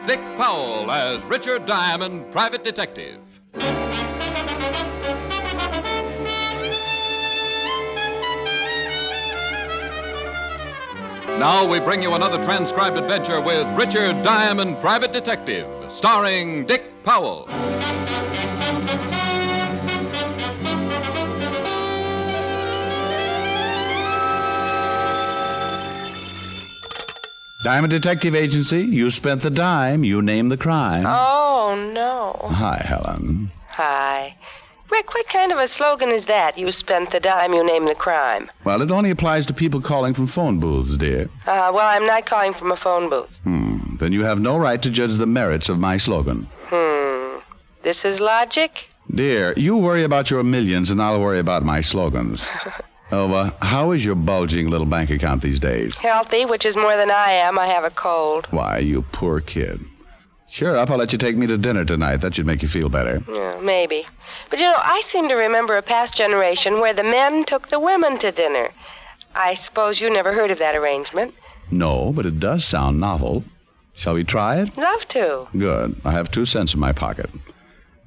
Dick Powell as Richard Diamond, private detective. Now we bring you another transcribed adventure with Richard Diamond, private detective, starring Dick Powell. Diamond Detective Agency, you spent the dime, you named the crime. Oh, no. Hi, Helen. Hi. Rick, what kind of a slogan is that? You spent the dime, you name the crime. Well, it only applies to people calling from phone booths, dear. Well, I'm not calling from a phone booth. Then you have no right to judge the merits of my slogan. This is logic? Dear, you worry about your millions and I'll worry about my slogans. How is your bulging little bank account these days? Healthy, which is more than I am. I have a cold. Why, you poor kid. Cheer up, I'll let you take me to dinner tonight. That should make you feel better. Yeah, maybe. But, I seem to remember a past generation where the men took the women to dinner. I suppose you never heard of that arrangement. No, but it does sound novel. Shall we try it? Love to. Good. I have 2 cents in my pocket.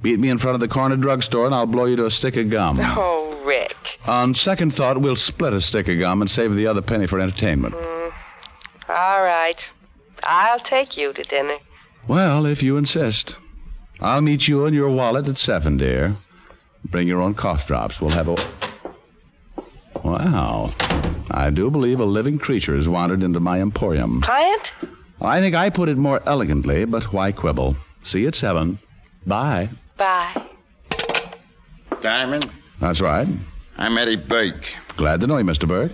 Meet me in front of the corner drugstore and I'll blow you to a stick of gum. Oh, Rick. On second thought, we'll split a stick of gum and save the other penny for entertainment. All right. I'll take you to dinner. Well, if you insist. I'll meet you and your wallet at 7, dear. Bring your own cough drops. We'll have a... Wow. I do believe a living creature has wandered into my emporium. Client? I think I put it more elegantly, but why quibble? See you at 7. Bye. Bye. Diamond? That's right. I'm Eddie Burke. Glad to know you, Mr. Burke.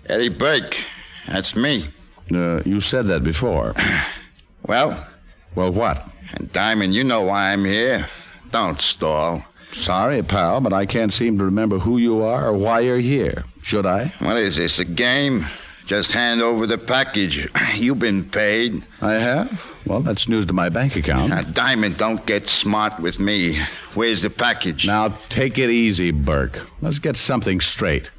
Eddie Burke. That's me. You said that before. Well, what? Diamond, you know why I'm here. Don't stall. Sorry, pal, but I can't seem to remember who you are or why you're here. Should I? What is this, a game? Just hand over the package. You've been paid. I have? Well, that's news to my bank account. Now, Diamond, don't get smart with me. Where's the package? Now, take it easy, Burke. Let's get something straight.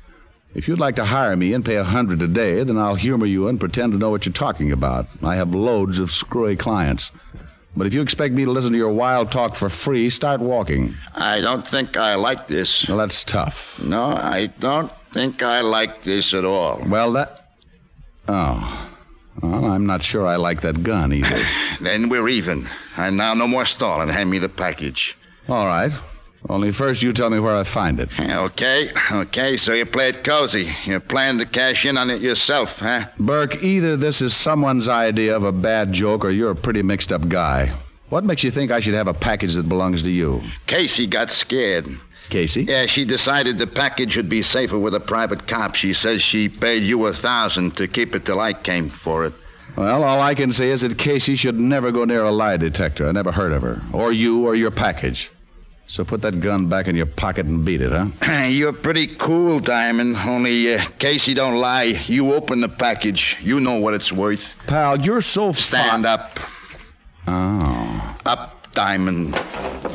If you'd like to hire me and pay $100 a day, then I'll humor you and pretend to know what you're talking about. I have loads of screwy clients. But if you expect me to listen to your wild talk for free, start walking. I don't think I like this. Well, that's tough. No, I don't think I like this at all. Well, Oh. Well, I'm not sure I like that gun either. Then we're even. And now no more stalling. Hand me the package. All right. Only first you tell me where I find it. Okay, so you play it cozy. You plan to cash in on it yourself, huh? Burke, either this is someone's idea of a bad joke or you're a pretty mixed-up guy. What makes you think I should have a package that belongs to you? Casey got scared. Casey? Yeah, she decided the package would be safer with a private cop. She says she paid you $1,000 to keep it till I came for it. Well, all I can say is that Casey should never go near a lie detector. I never heard of her. Or you or your package. So put that gun back in your pocket and beat it, huh? You're pretty cool, Diamond. Only Casey don't lie. You open the package. You know what it's worth. Pal, you're so Stand up. Oh. Up, Diamond.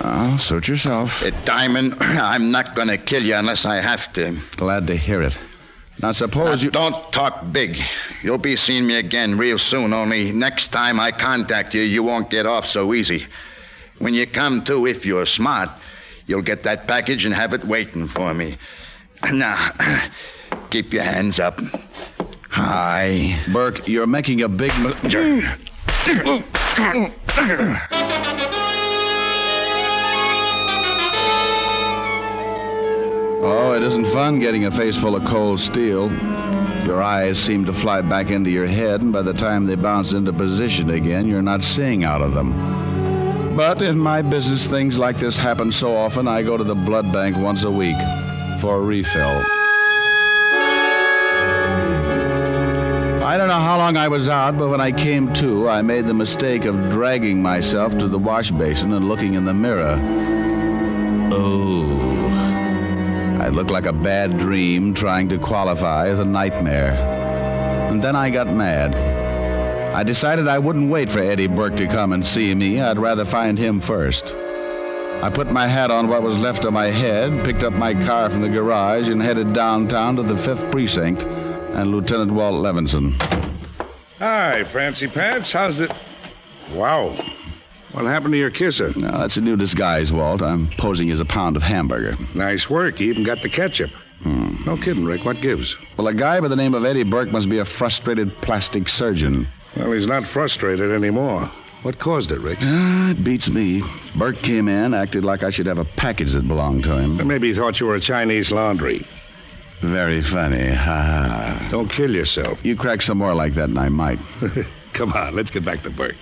Oh, suit yourself. Diamond, I'm not going to kill you unless I have to. Glad to hear it. Now, suppose you... Don't talk big. You'll be seeing me again real soon, only next time I contact you, you won't get off so easy. When you come to, if you're smart, you'll get that package and have it waiting for me. Now, keep your hands up. Hi. Burke, you're making a big... Oh, it isn't fun getting a face full of cold steel. Your eyes seem to fly back into your head, and by the time they bounce into position again, you're not seeing out of them. But in my business, things like this happen so often, I go to the blood bank once a week for a refill. I don't know how long I was out, but when I came to, I made the mistake of dragging myself to the wash basin and looking in the mirror. Oh. I looked like a bad dream trying to qualify as a nightmare. And then I got mad. I decided I wouldn't wait for Eddie Burke to come and see me. I'd rather find him first. I put my hat on what was left of my head, picked up my car from the garage, and headed downtown to the 5th Precinct and Lieutenant Walt Levinson. Hi, Fancy Pants. How's it? Wow. What happened to your kisser? No, that's a new disguise, Walt. I'm posing as a pound of hamburger. Nice work. You even got the ketchup. No kidding, Rick. What gives? Well, a guy by the name of Eddie Burke must be a frustrated plastic surgeon. Well, he's not frustrated anymore. What caused it, Rick? It beats me. Burke came in, acted like I should have a package that belonged to him. Maybe he thought you were a Chinese laundry. Very funny. Don't kill yourself. You crack some more like that and I might. Come on, let's get back to Burke.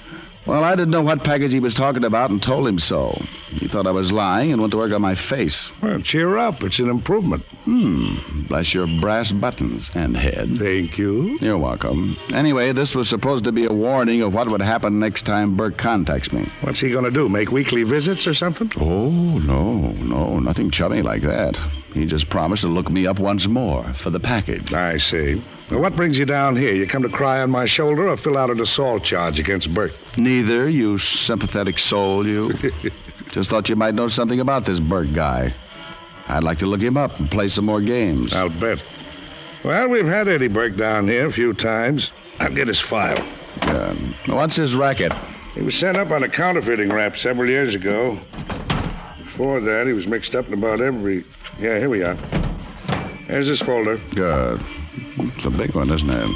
Well, I didn't know what package he was talking about and told him so. He thought I was lying and went to work on my face. Well, cheer up. It's an improvement. Bless your brass buttons and head. Thank you. You're welcome. Anyway, this was supposed to be a warning of what would happen next time Burke contacts me. What's he going to do, make weekly visits or something? Oh, no, nothing chummy like that. He just promised to look me up once more for the package. I see. Well, what brings you down here? You come to cry on my shoulder or fill out an assault charge against Burke? Neither, you sympathetic soul, you. Just thought you might know something about this Burke guy. I'd like to look him up and play some more games. I'll bet. Well, we've had Eddie Burke down here a few times. I'll get his file. What's his racket? He was sent up on a counterfeiting rap several years ago. Before that, he was mixed up in about every... Yeah, here we are. Here's his folder. Good. It's a big one, isn't it?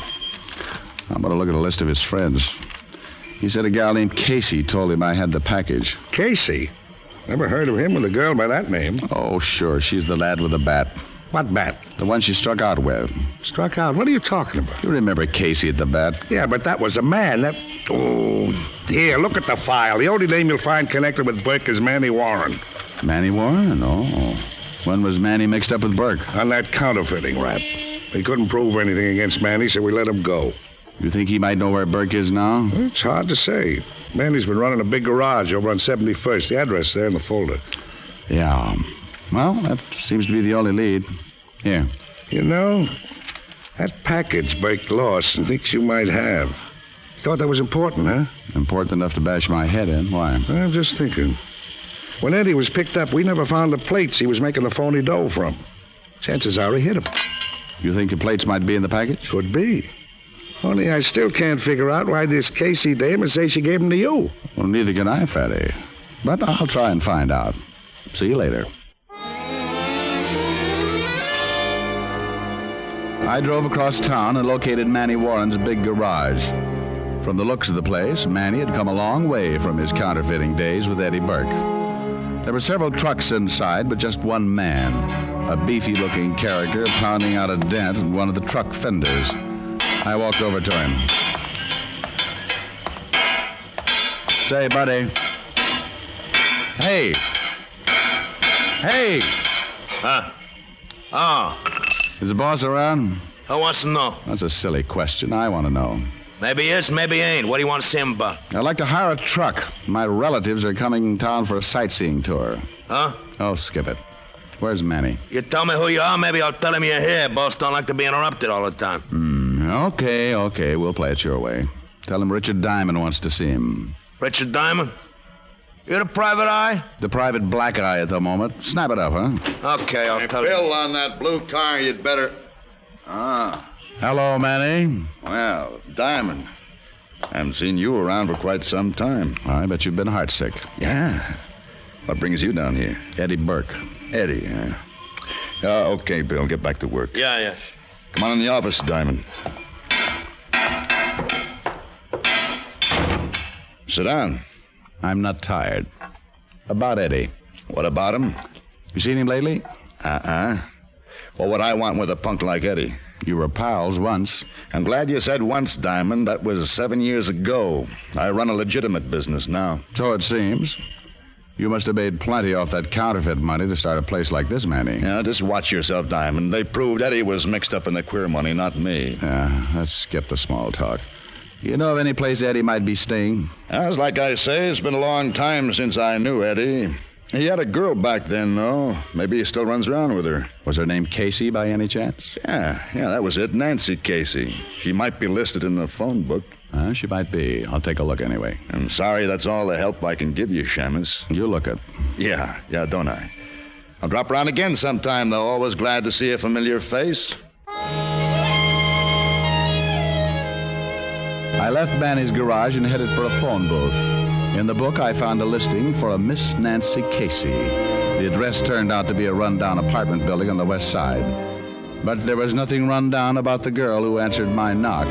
I'm going to look at a list of his friends. He said a gal named Casey told him I had the package. Casey? Never heard of him with a girl by that name. Oh, sure. She's the lad with the bat. What bat? The one she struck out with. Struck out? What are you talking about? You remember Casey at the bat? Yeah, but that was a man. Oh, here, look at the file. The only name you'll find connected with Burke is Manny Warren. Manny Warren? Oh. When was Manny mixed up with Burke? On that counterfeiting rap. They couldn't prove anything against Manny, so we let him go. You think he might know where Burke is now? It's hard to say. Manny's been running a big garage over on 71st. The address there in the folder. Yeah. Well, that seems to be the only lead. Here. You know, that package Burke lost and thinks you might have. You thought that was important, huh? Important enough to bash my head in. Why? I'm just thinking. When Eddie was picked up, we never found the plates he was making the phony dough from. Chances are he hit him. You think the plates might be in the package? Could be. Only I still can't figure out why this Casey dame would say she gave them to you. Well, neither can I, Fatty. But I'll try and find out. See you later. I drove across town and located Manny Warren's big garage. From the looks of the place, Manny had come a long way from his counterfeiting days with Eddie Burke. There were several trucks inside, but just one man, a beefy-looking character pounding out a dent in one of the truck fenders. I walked over to him. Say, buddy. Hey. Hey. Huh? Oh. Is the boss around? Who wants to know? That's a silly question. I want to know. Maybe he is, maybe he ain't. What do you want to see him about? I'd like to hire a truck. My relatives are coming in town for a sightseeing tour. Huh? Oh, skip it. Where's Manny? You tell me who you are, maybe I'll tell him you're here. Boss don't like to be interrupted all the time. Okay. We'll play it your way. Tell him Richard Diamond wants to see him. Richard Diamond? You're the private eye? The private black eye at the moment. Snap it up, huh? Okay, I'll tell him. Bill, on that blue car, you'd better... Hello, Manny. Well, Diamond. Haven't seen you around for quite some time. I bet you've been heartsick. Yeah. What brings you down here? Eddie Burke. Eddie, huh? Okay, Bill, get back to work. Yeah. Come on in the office, Diamond. Sit down. I'm not tired. About Eddie. What about him? You seen him lately? Well, what I want with a punk like Eddie. You were pals once. I'm glad you said once, Diamond. That was 7 years ago. I run a legitimate business now. So it seems. You must have made plenty off that counterfeit money to start a place like this, Manny. Yeah, just watch yourself, Diamond. They proved Eddie was mixed up in the queer money, not me. Let's skip the small talk. You know of any place Eddie might be staying? As like I say, it's been a long time since I knew Eddie. He had a girl back then, though. Maybe he still runs around with her. Was her name Casey by any chance? Yeah, that was it. Nancy Casey. She might be listed in the phone book. She might be. I'll take a look anyway. I'm sorry that's all the help I can give you, Shamus. You look it. Yeah, don't I? I'll drop around again sometime, though. Always glad to see a familiar face. I left Manny's garage and headed for a phone booth. In the book, I found a listing for a Miss Nancy Casey. The address turned out to be a rundown apartment building on the west side. But there was nothing rundown about the girl who answered my knock.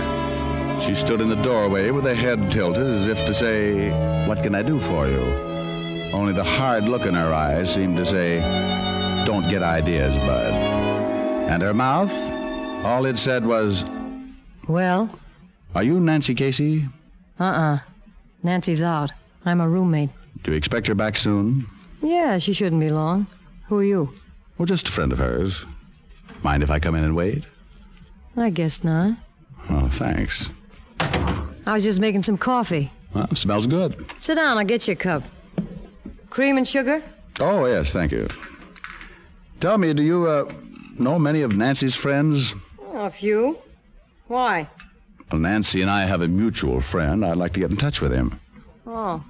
She stood in the doorway with her head tilted as if to say, "What can I do for you?" Only the hard look in her eyes seemed to say, "Don't get ideas, bud." And her mouth, all it said was, Well? "Are you Nancy Casey?" Nancy's out. I'm a roommate. Do you expect her back soon? Yeah, she shouldn't be long. Who are you? Well, just a friend of hers. Mind if I come in and wait? I guess not. Oh, thanks. I was just making some coffee. Well, smells good. Sit down, I'll get you a cup. Cream and sugar? Oh, yes, thank you. Tell me, do you, know many of Nancy's friends? A few. Why? Well, Nancy and I have a mutual friend. I'd like to get in touch with him. Oh.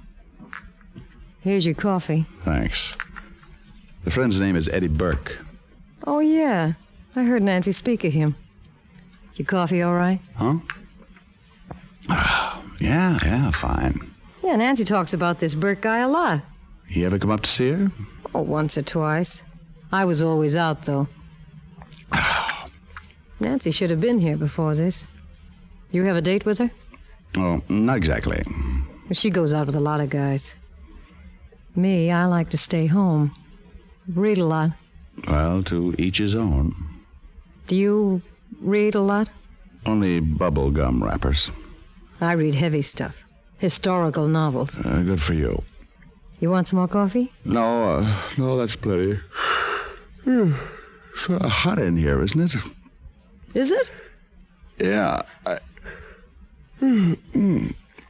Here's your coffee. Thanks. The friend's name is Eddie Burke. Oh, yeah. I heard Nancy speak of him. Your coffee all right? Huh? Yeah, fine. Yeah, Nancy talks about this Burke guy a lot. You ever come up to see her? Oh, once or twice. I was always out, though. Nancy should have been here before this. You have a date with her? Oh, not exactly. She goes out with a lot of guys. Me, I like to stay home. Read a lot. Well, to each his own. Do you read a lot? Only bubble gum wrappers. I read heavy stuff. Historical novels. Good for you. You want some more coffee? No, that's plenty. Sort of hot in here, isn't it? Is it? Yeah.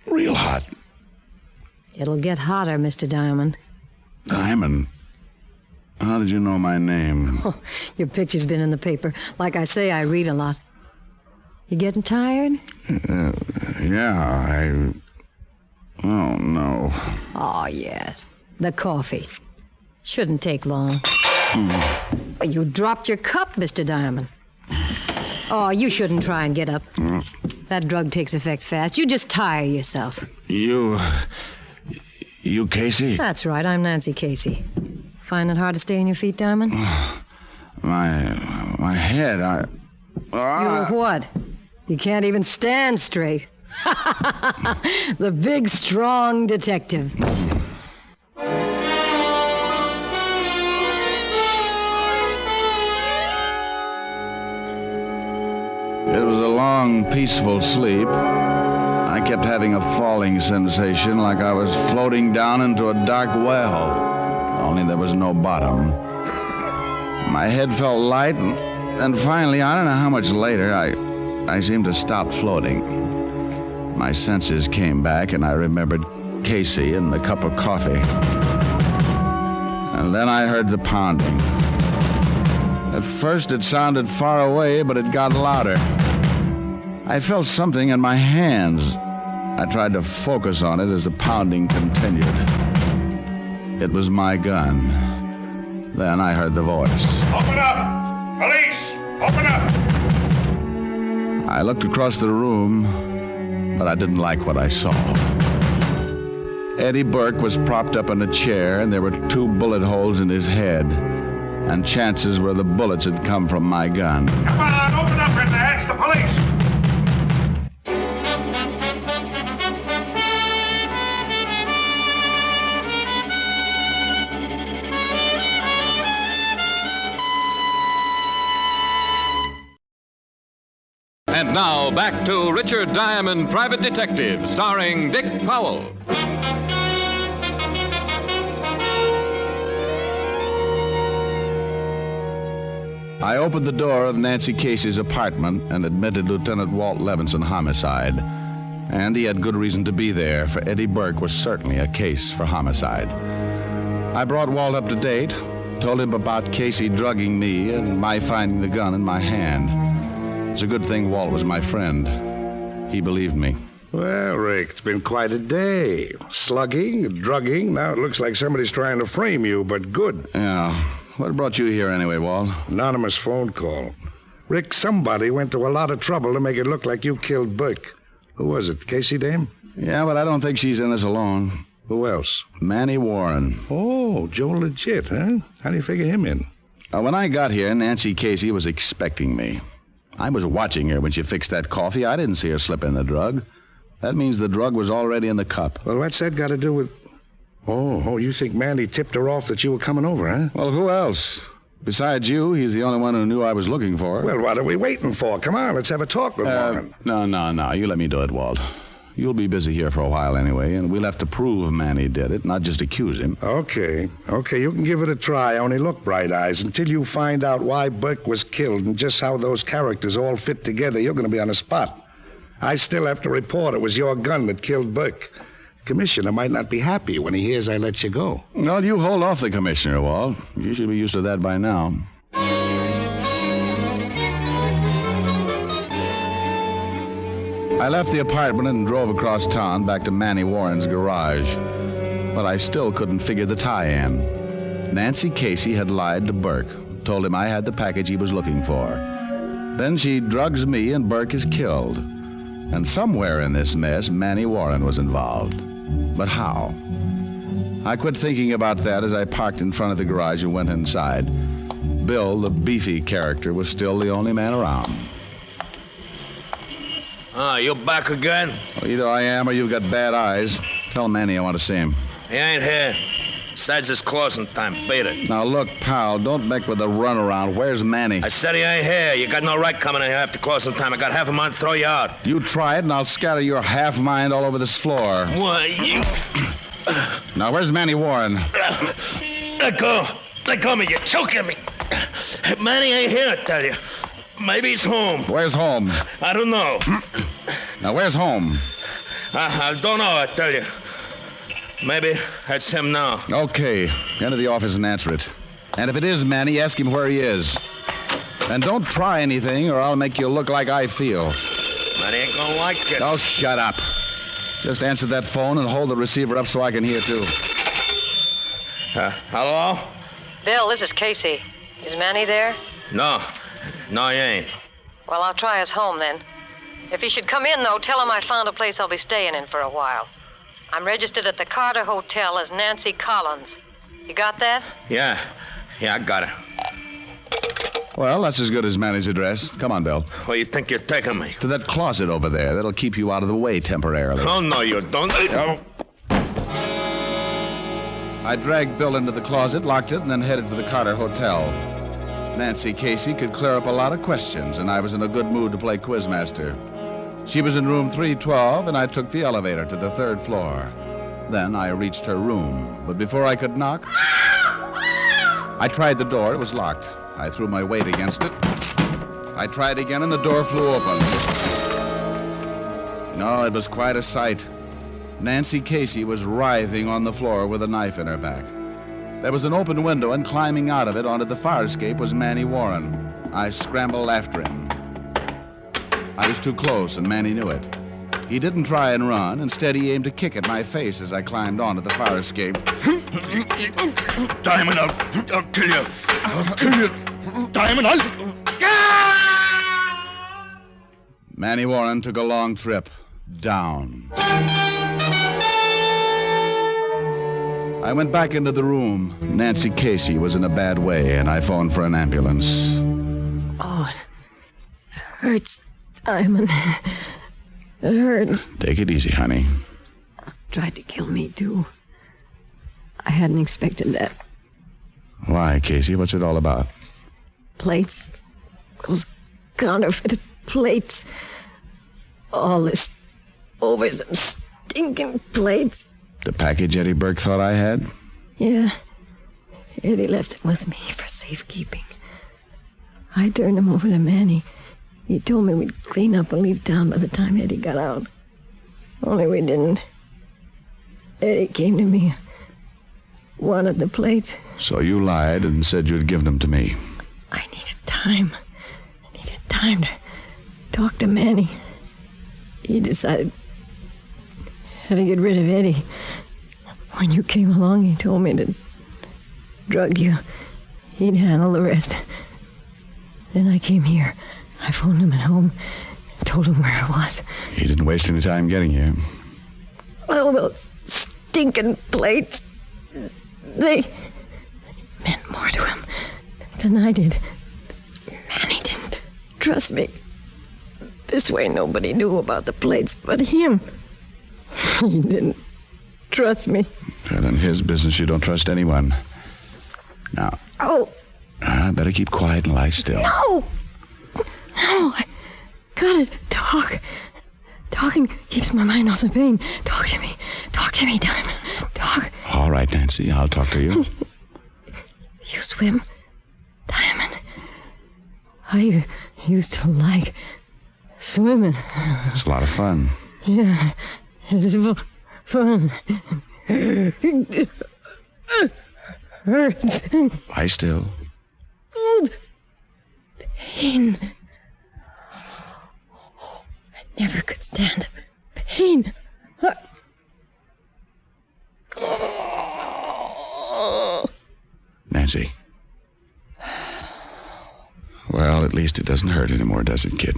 Real hot. It'll get hotter, Mr. Diamond. Diamond? How did you know my name? Oh, your picture's been in the paper. Like I say, I read a lot. You getting tired? Yeah, Oh, no. Oh, yes. The coffee. Shouldn't take long. You dropped your cup, Mr. Diamond. Oh, you shouldn't try and get up. That drug takes effect fast. You just tire yourself. You Casey? That's right, I'm Nancy Casey. Find it hard to stay on your feet, Diamond? My head, You what? You can't even stand straight. The big, strong detective. It was a long, peaceful sleep. I kept having a falling sensation like I was floating down into a dark well, only there was no bottom. My head felt light, and finally, I don't know how much later, I seemed to stop floating. My senses came back, and I remembered Casey and the cup of coffee. And then I heard the pounding. At first, it sounded far away, but it got louder. I felt something in my hands. I tried to focus on it as the pounding continued. It was my gun. Then I heard the voice. Open up! Police! Open up! I looked across the room, but I didn't like what I saw. Eddie Burke was propped up in a chair, and there were 2 bullet holes in his head. And chances were the bullets had come from my gun. Come on, open up in there. It's the police! And now, back to Richard Diamond, Private Detective, starring Dick Powell. I opened the door of Nancy Casey's apartment and admitted Lieutenant Walt Levinson homicide. And he had good reason to be there, for Eddie Burke was certainly a case for homicide. I brought Walt up to date, told him about Casey drugging me and my finding the gun in my hand. It's a good thing Walt was my friend. He believed me. Well, Rick, it's been quite a day. Slugging, drugging. Now it looks like somebody's trying to frame you, but good. Yeah. What brought you here anyway, Walt? Anonymous phone call. Rick, somebody went to a lot of trouble to make it look like you killed Burke. Who was it, Casey dame? Yeah, but I don't think she's in this alone. Who else? Manny Warren. Oh, Joe Legit, huh? How do you figure him in? When I got here, Nancy Casey was expecting me. I was watching her when she fixed that coffee. I didn't see her slip in the drug. That means the drug was already in the cup. Well, what's that got to do with... Oh, you think Manny tipped her off that you were coming over, huh? Well, who else? Besides you, he's the only one who knew I was looking for. Well, what are we waiting for? Come on, let's have a talk with Warren. No. You let me do it, Walt. You'll be busy here for a while anyway, and we'll have to prove Manny did it, not just accuse him. Okay, you can give it a try. Only look, Bright Eyes, until you find out why Burke was killed and just how those characters all fit together, you're going to be on the spot. I still have to report it was your gun that killed Burke. Commissioner might not be happy when he hears I let you go. Well, you hold off the commissioner, Walt. You should be used to that by now. I left the apartment and drove across town back to Manny Warren's garage. But I still couldn't figure the tie-in. Nancy Casey had lied to Burke, told him I had the package he was looking for. Then she drugs me and Burke is killed. And somewhere in this mess, Manny Warren was involved. But how? I quit thinking about that as I parked in front of the garage and went inside. Bill, the beefy character, was still the only man around. You back again? Well, either I am or you've got bad eyes. Tell Manny I want to see him. He ain't here. Besides, it's closing time. Beat it. Now, look, pal, don't make with the runaround. Where's Manny? I said he ain't here. You got no right coming in here after closing time. I got half a mind to throw you out. You try it, and I'll scatter your half mind all over this floor. Why, you... Now, where's Manny Warren? Let go. Let go of me. You're choking me. Manny ain't here, I tell you. Maybe he's home. Where's home? I don't know. Now, where's home? I don't know, I tell you. Maybe that's him now. Okay. Enter the office and answer it. And if it is Manny, ask him where he is. And don't try anything, or I'll make you look like I feel. Manny ain't gonna like it. Oh, shut up. Just answer that phone and hold the receiver up so I can hear, too. Hello? Bill, this is Casey. Is Manny there? No, he ain't. Well, I'll try his home then. If he should come in, though, tell him I found a place I'll be staying in for a while. I'm registered at the Carter Hotel as Nancy Collins. You got that? Yeah, I got it. Well, that's as good as Manny's address. Come on, Bill. Where you think you're taking me? To that closet over there. That'll keep you out of the way temporarily. Oh, no, you don't. Oh. I dragged Bill into the closet, locked it, and then headed for the Carter Hotel. Nancy Casey could clear up a lot of questions, and I was in a good mood to play quizmaster. She was in room 312, and I took the elevator to the 3rd floor. Then I reached her room, but before I could knock, I tried the door. It was locked. I threw my weight against it. I tried again, and the door flew open. No, it was quite a sight. Nancy Casey was writhing on the floor with a knife in her back. There was an open window, and climbing out of it onto the fire escape was Manny Warren. I scrambled after him. I was too close, and Manny knew it. He didn't try and run. Instead, he aimed a kick at my face as I climbed onto the fire escape. Diamond, I'll kill you. I'll kill you. Diamond, Manny Warren took a long trip down. I went back into the room. Nancy Casey was in a bad way, and I phoned for an ambulance. Oh, it hurts, Diamond. It hurts. Take it easy, honey. Tried to kill me, too. I hadn't expected that. Why, Casey? What's it all about? Plates. Those counterfeit plates. All this over some stinking plates. The package Eddie Burke thought I had? Yeah. Eddie left it with me for safekeeping. I turned him over to Manny. He told me we'd clean up and leave town by the time Eddie got out. Only we didn't. Eddie came to me and wanted the plates. So you lied and said you'd give them to me. I needed time. I needed time to talk to Manny. He decided how to get rid of Eddie. When you came along, he told me to drug you. He'd handle the rest. Then I came here. I phoned him at home, told him where I was. He didn't waste any time getting here. Well, those stinking plates, they meant more to him than I did. Manny didn't trust me. This way nobody knew about the plates but him. He didn't trust me. Well, in his business, you don't trust anyone. Now, I better keep quiet and lie still. No, I gotta talk. Talking keeps my mind off the pain. Talk to me, Diamond. Talk. All right, Nancy, I'll talk to you. You swim, Diamond? I used to like swimming. It's a lot of fun. Yeah, it's fun. Hurts. Lie still. Pain. I never could stand pain. Nancy. Well, at least it doesn't hurt anymore, does it, kid?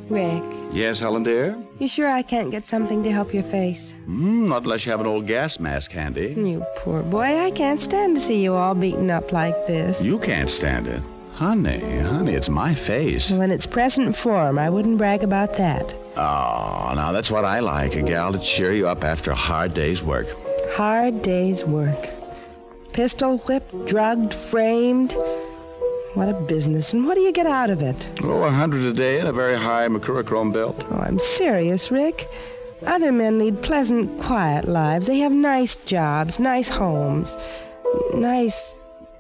Rick, Yes, Helen, dear? you sure I can't get something to help your face? Not unless you have an old gas mask handy. You poor boy, I can't stand to see you all beaten up like this. You can't stand it. Honey, it's my face. Well, in its present form, I wouldn't brag about that. Oh, now that's what I like, a gal to cheer you up after a hard day's work. Hard day's work. Pistol whipped, drugged, framed. What a business, and what do you get out of it? Oh, 100 a day and a very high mercurochrome belt. Oh, I'm serious, Rick. Other men lead pleasant, quiet lives. They have nice jobs, nice homes, nice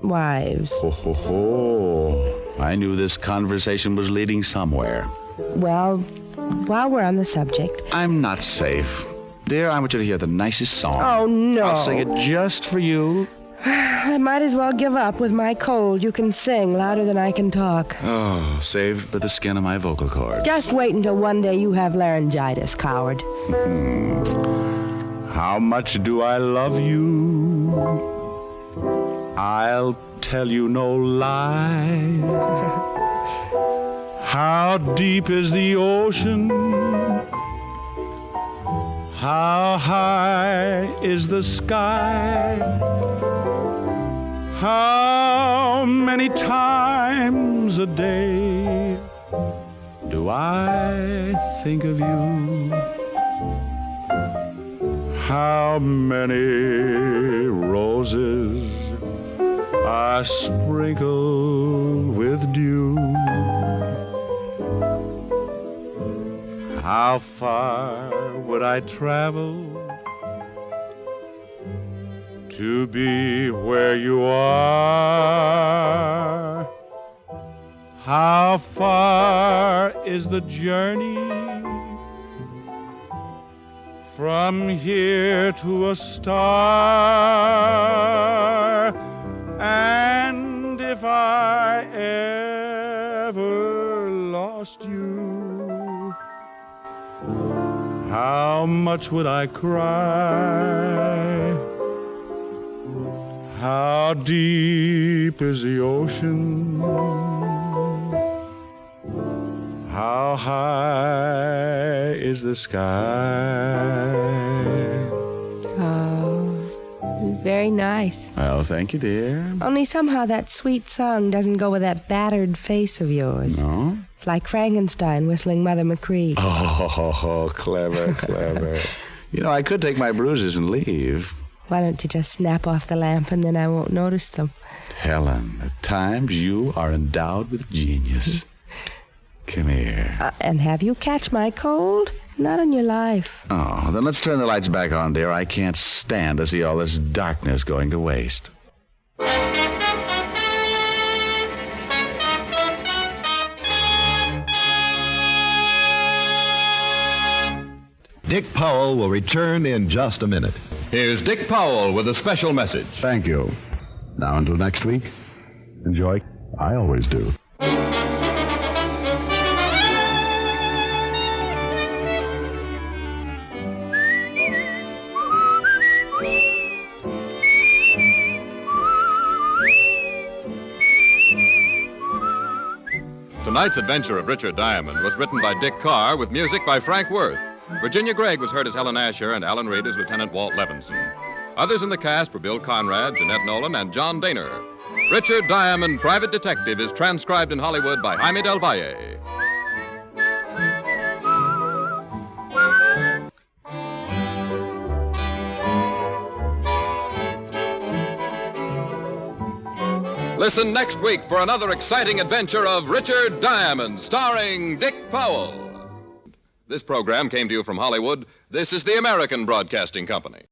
wives. Oh. I knew this conversation was leading somewhere. Well, while we're on the subject... I'm not safe. Dear, I want you to hear the nicest song. Oh, no. I'll sing it just for you. I might as well give up with my cold. You can sing louder than I can talk. Oh, saved by the skin of my vocal cord. Just wait until one day you have laryngitis, coward. How much do I love you? I'll tell you no lie. How deep is the ocean? How high is the sky? How many times a day do I think of you? How many roses are sprinkled with dew? How far would I travel to be where you are? How far is the journey from here to a star? And if I ever lost you, how much would I cry? How deep is the ocean? How high is the sky? Oh, very nice. Well, thank you, dear. Only somehow that sweet song doesn't go with that battered face of yours. No? It's like Frankenstein whistling Mother McCree. Oh, clever. You know, I could take my bruises and leave. Why don't you just snap off the lamp and then I won't notice them? Helen, at times you are endowed with genius. Come here. And have you catch my cold? Not in your life. Oh, then let's turn the lights back on, dear. I can't stand to see all this darkness going to waste. Dick Powell will return in just a minute. Here's Dick Powell with a special message. Thank you. Now until next week, enjoy. I always do. Tonight's adventure of Richard Diamond was written by Dick Carr with music by Frank Worth. Virginia Gregg was heard as Helen Asher and Alan Reed as Lieutenant Walt Levinson. Others in the cast were Bill Conrad, Jeanette Nolan, and John Daner. Richard Diamond, Private Detective, is transcribed in Hollywood by Jaime Del Valle. Listen next week for another exciting adventure of Richard Diamond, starring Dick Powell. This program came to you from Hollywood. This is the American Broadcasting Company.